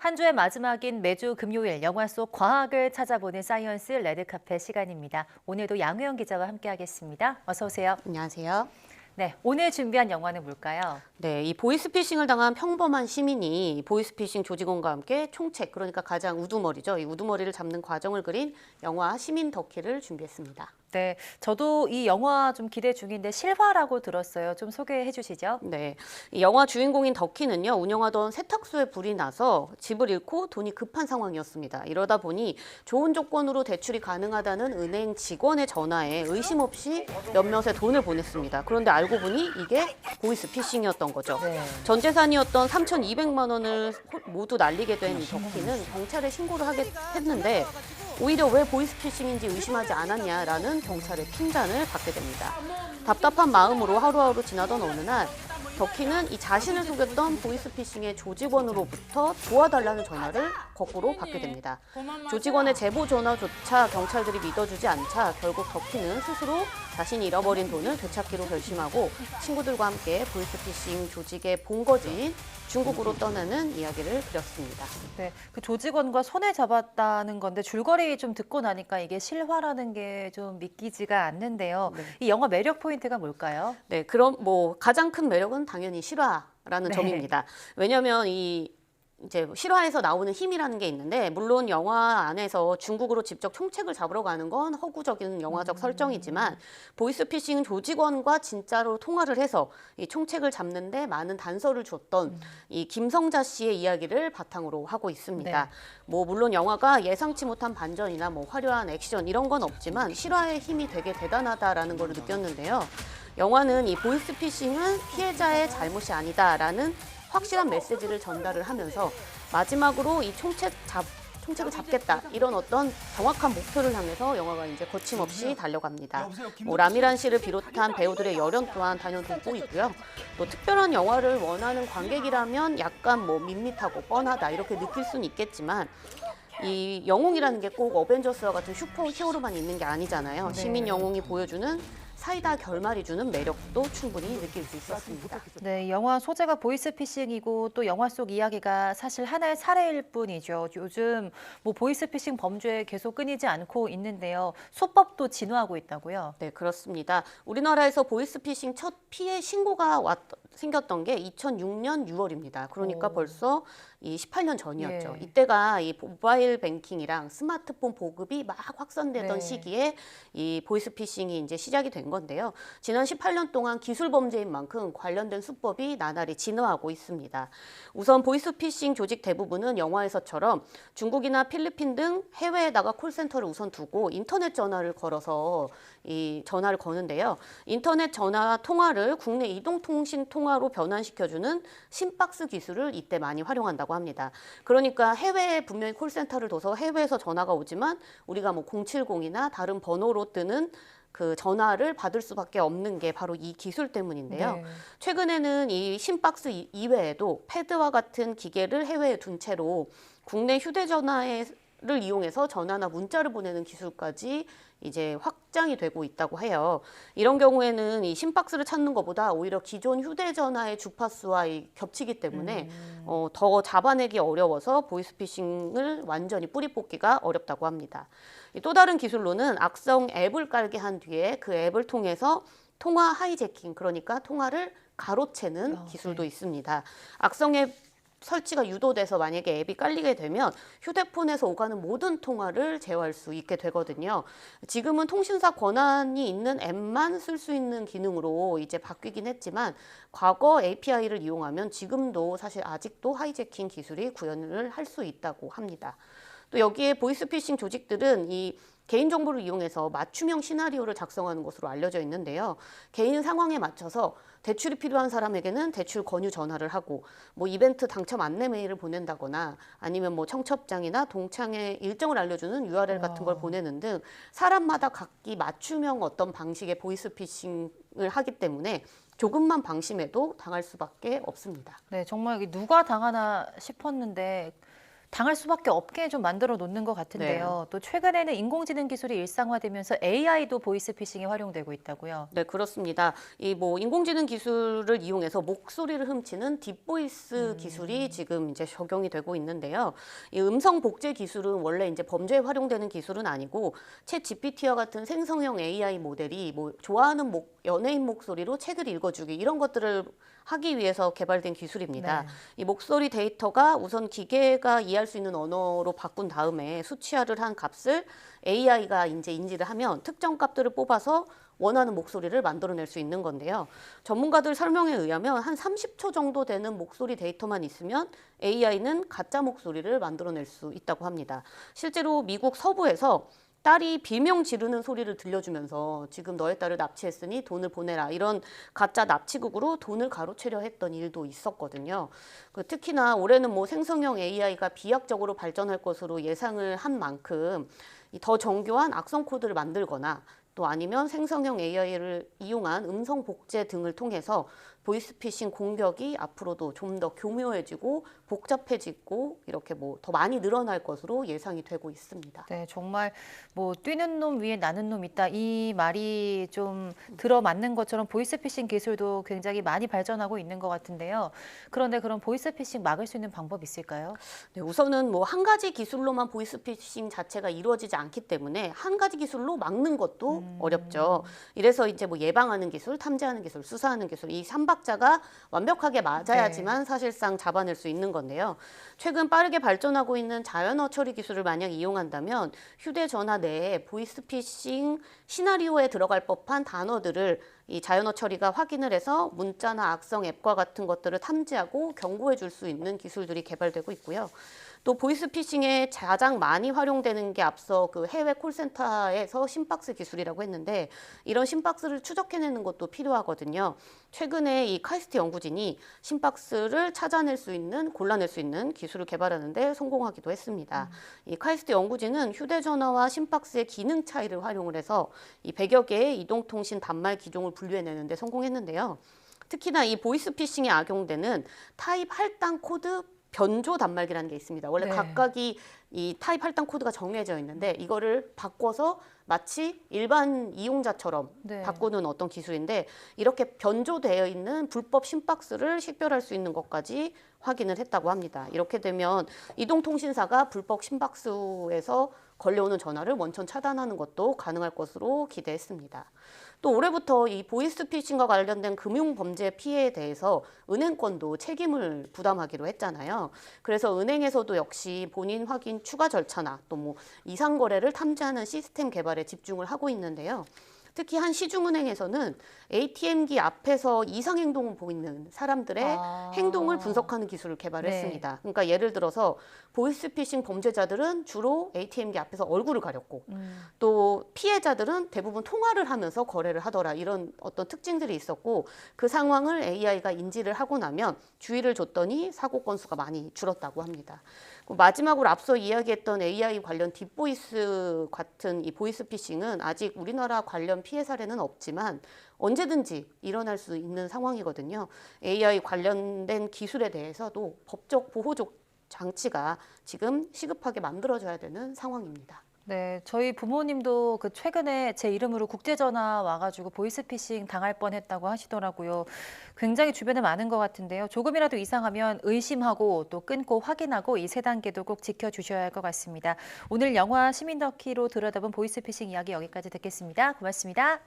한 주의 마지막인 매주 금요일 영화 속 과학을 찾아보는 사이언스 레드카펫 시간입니다. 오늘도 양우영 기자와 함께하겠습니다. 어서 오세요. 안녕하세요. 네, 오늘 준비한 영화는 뭘까요? 네, 이 보이스피싱을 당한 평범한 시민이 보이스피싱 조직원과 함께 총책, 그러니까 가장 우두머리죠. 이 우두머리를 잡는 과정을 그린 영화 시민 더키를 준비했습니다. 네, 저도 이 영화 좀 기대 중인데 실화라고 들었어요. 좀 소개해 주시죠. 네, 이 영화 주인공인 더키는요, 운영하던 세탁소에 불이 나서 집을 잃고 돈이 급한 상황이었습니다. 이러다 보니 좋은 조건으로 대출이 가능하다는 은행 직원의 전화에 의심 없이 몇몇의 돈을 보냈습니다. 그런데 알고 보니 이게 보이스피싱이었던 거죠. 네. 전 재산이었던 3,200만 원을 모두 날리게 된 이 더키는 경찰에 신고를 했는데 오히려 왜 보이스피싱인지 의심하지 않았냐라는 경찰의 핀잔을 받게 됩니다. 답답한 마음으로 하루하루 지나던 어느 날 더키는 이 자신을 속였던 보이스피싱의 조직원으로부터 도와달라는 전화를 거꾸로 받게 됩니다. 조직원의 제보 전화조차 경찰들이 믿어주지 않자 결국 더키는 스스로 자신이 잃어버린 돈을 되찾기로 결심하고 친구들과 함께 보이스피싱 조직의 본거지인 중국으로 떠나는 이야기를 그렸습니다. 네, 그 조직원과 손을 잡았다는 건데 줄거리 좀 듣고 나니까 이게 실화라는 게 좀 믿기지가 않는데요. 네. 이 영화 매력 포인트가 뭘까요? 네, 그럼 뭐 가장 큰 매력은 당연히 실화라는 네. 점입니다. 왜냐하면 이제 실화에서 나오는 힘이라는 게 있는데 물론 영화 안에서 중국으로 직접 총책을 잡으러 가는 건 허구적인 영화적 설정이지만 보이스피싱 조직원과 진짜로 통화를 해서 이 총책을 잡는데 많은 단서를 줬던 이 김성자 씨의 이야기를 바탕으로 하고 있습니다. 네. 뭐 물론 영화가 예상치 못한 반전이나 뭐 화려한 액션 이런 건 없지만 실화의 힘이 되게 대단하다라는 걸 느꼈는데요. 영화는 이 보이스피싱은 피해자의 잘못이 아니다라는 확실한 메시지를 전달을 하면서 마지막으로 이 총책을 잡겠다 이런 어떤 정확한 목표를 향해서 영화가 이제 거침없이 달려갑니다. 뭐 라미란 씨를 비롯한 배우들의 열연 또한 단연 돋보이고요. 또 특별한 영화를 원하는 관객이라면 약간 뭐 밋밋하고 뻔하다 이렇게 느낄 수는 있겠지만 이 영웅이라는 게 꼭 어벤져스와 같은 슈퍼 히어로만 있는 게 아니잖아요. 네. 시민 영웅이 보여주는 사이다 결말이 주는 매력도 충분히 느낄 수 있었습니다. 네, 영화 소재가 보이스피싱이고 또 영화 속 이야기가 사실 하나의 사례일 뿐이죠. 요즘 뭐 보이스피싱 범죄 계속 끊이지 않고 있는데요. 수법도 진화하고 있다고요? 네, 그렇습니다. 우리나라에서 보이스피싱 첫 피해 신고가 생겼던 게 2006년 6월입니다. 그러니까 오. 벌써 이 18년 전이었죠. 예. 이때가 이 모바일 뱅킹이랑 스마트폰 보급이 막 확산되던 네. 시기에 이 보이스피싱이 이제 시작이 된 건데요. 지난 18년 동안 기술 범죄인 만큼 관련된 수법이 나날이 진화하고 있습니다. 우선 보이스피싱 조직 대부분은 영화에서처럼 중국이나 필리핀 등 해외에다가 콜센터를 우선 두고 인터넷 전화를 걸어서 이 전화를 거는데요. 인터넷 전화 통화를 국내 이동통신 통화로 변환시켜주는 심박스 기술을 이때 많이 활용한다고 합니다. 그러니까 해외에 분명히 콜센터를 둬서 해외에서 전화가 오지만 우리가 뭐 070이나 다른 번호로 뜨는 그 전화를 받을 수밖에 없는 게 바로 이 기술 때문인데요. 네. 최근에는 이 심박스 이외에도 패드와 같은 기계를 해외에 둔 채로 국내 휴대전화를 이용해서 전화나 문자를 보내는 기술까지 이제 확장이 되고 있다고 해요. 이런 경우에는 이 심박수를 찾는 것보다 오히려 기존 휴대전화의 주파수와 겹치기 때문에 더 잡아내기 어려워서 보이스피싱을 완전히 뿌리 뽑기가 어렵다고 합니다. 또 다른 기술로는 악성 앱을 깔게 한 뒤에 그 앱을 통해서 통화 하이제킹, 그러니까 통화를 가로채는 기술도 네. 있습니다. 악성 앱 설치가 유도돼서 만약에 앱이 깔리게 되면 휴대폰에서 오가는 모든 통화를 제어할 수 있게 되거든요. 지금은 통신사 권한이 있는 앱만 쓸 수 있는 기능으로 이제 바뀌긴 했지만 과거 API를 이용하면 지금도 사실 아직도 하이제킹 기술이 구현을 할 수 있다고 합니다. 또 여기에 보이스피싱 조직들은 이 개인정보를 이용해서 맞춤형 시나리오를 작성하는 것으로 알려져 있는데요. 개인 상황에 맞춰서 대출이 필요한 사람에게는 대출 권유 전화를 하고 뭐 이벤트 당첨 안내 메일을 보낸다거나 아니면 뭐 청첩장이나 동창회 일정을 알려주는 URL 같은 걸 보내는 등 사람마다 각기 맞춤형 어떤 방식의 보이스피싱을 하기 때문에 조금만 방심해도 당할 수밖에 없습니다. 네, 정말 이게 누가 당하나 싶었는데 당할 수밖에 없게 좀 만들어 놓는 것 같은데요. 또 최근에는 인공지능 기술이 일상화되면서 AI도 보이스피싱에 활용되고 있다고요. 네, 그렇습니다. 이 뭐 인공지능 기술을 이용해서 목소리를 훔치는 딥보이스 기술이 지금 이제 적용이 되고 있는데요. 이 음성 복제 기술은 원래 이제 범죄에 활용되는 기술은 아니고 챗 GPT와 같은 생성형 AI 모델이 뭐 좋아하는 연예인 목소리로 책을 읽어주기 이런 것들을 하기 위해서 개발된 기술입니다. 네. 이 목소리 데이터가 우선 기계가 이해할 수 있는 언어로 바꾼 다음에 수치화를 한 값을 AI가 이제 인지를 하면 특정 값들을 뽑아서 원하는 목소리를 만들어낼 수 있는 건데요. 전문가들 설명에 의하면 한 30초 정도 되는 목소리 데이터만 있으면 AI는 가짜 목소리를 만들어낼 수 있다고 합니다. 실제로 미국 서부에서 딸이 비명 지르는 소리를 들려주면서 지금 너의 딸을 납치했으니 돈을 보내라 이런 가짜 납치극으로 돈을 가로채려 했던 일도 있었거든요. 특히나 올해는 뭐 생성형 AI가 비약적으로 발전할 것으로 예상을 한 만큼 더 정교한 악성 코드를 만들거나 또 아니면 생성형 AI를 이용한 음성 복제 등을 통해서 보이스피싱 공격이 앞으로도 좀 더 교묘해지고 복잡해지고 이렇게 뭐 더 많이 늘어날 것으로 예상이 되고 있습니다. 네, 정말 뭐 뛰는 놈 위에 나는 놈 있다 이 말이 좀 들어맞는 것처럼 보이스피싱 기술도 굉장히 많이 발전하고 있는 것 같은데요. 그런데 그럼 보이스피싱 막을 수 있는 방법 있을까요? 네, 우선은 뭐 한 가지 기술로만 보이스피싱 자체가 이루어지지 않기 때문에 한 가지 기술로 막는 것도 어렵죠. 이래서 이제 뭐 예방하는 기술, 탐지하는 기술, 수사하는 기술 이 삼박자가 완벽하게 맞아야지만 사실상 잡아낼 수 있는 건데요. 최근 빠르게 발전하고 있는 자연어 처리 기술을 만약 이용한다면 휴대전화 내에 보이스피싱 시나리오에 들어갈 법한 단어들을 이 자연어 처리가 확인을 해서 문자나 악성 앱과 같은 것들을 탐지하고 경고해 줄 수 있는 기술들이 개발되고 있고요. 또 보이스피싱에 가장 많이 활용되는 게 앞서 그 해외 콜센터에서 심박스 기술이라고 했는데 이런 심박스를 추적해내는 것도 필요하거든요. 최근에 이 카이스트 연구진이 심박스를 찾아낼 수 있는, 골라낼 수 있는 기술을 개발하는데 성공하기도 했습니다. 이 카이스트 연구진은 휴대전화와 심박스의 기능 차이를 활용을 해서 이 100여 개의 이동통신 단말 기종을 분류해내는 데 성공했는데요. 특히나 이 보이스피싱에 악용되는 타입 할당 코드 변조 단말기라는 게 있습니다. 원래 각각이 이 타입 할당 코드가 정해져 있는데 이거를 바꿔서 마치 일반 이용자처럼 바꾸는 어떤 기술인데 이렇게 변조되어 있는 불법 심박스를 식별할 수 있는 것까지 확인을 했다고 합니다. 이렇게 되면 이동통신사가 불법 심박수에서 걸려오는 전화를 원천 차단하는 것도 가능할 것으로 기대했습니다. 또 올해부터 이 보이스피싱과 관련된 금융범죄 피해에 대해서 은행권도 책임을 부담하기로 했잖아요. 그래서 은행에서도 역시 본인 확인 추가 절차나 또 뭐 이상 거래를 탐지하는 시스템 개발에 집중을 하고 있는데요. 특히 한 시중은행에서는 ATM기 앞에서 이상 행동을 보이는 사람들의 행동을 분석하는 기술을 개발했습니다. 그러니까 예를 들어서 보이스피싱 범죄자들은 주로 ATM기 앞에서 얼굴을 가렸고 또 피해자들은 대부분 통화를 하면서 거래를 하더라 이런 어떤 특징들이 있었고 그 상황을 AI가 인지를 하고 나면 주의를 줬더니 사고 건수가 많이 줄었다고 합니다. 마지막으로 앞서 이야기했던 AI 관련 딥보이스 같은 이 보이스피싱은 아직 우리나라 관련 피해 사례는 없지만 언제든지 일어날 수 있는 상황이거든요. AI 관련된 기술에 대해서도 법적 보호적 장치가 지금 시급하게 만들어져야 되는 상황입니다. 네, 저희 부모님도 그 최근에 제 이름으로 국제전화 와가지고 보이스피싱 당할 뻔했다고 하시더라고요. 굉장히 주변에 많은 것 같은데요. 조금이라도 이상하면 의심하고 또 끊고 확인하고 이 세 단계도 꼭 지켜주셔야 할 것 같습니다. 오늘 영화 시민더키로 들여다본 보이스피싱 이야기 여기까지 듣겠습니다. 고맙습니다.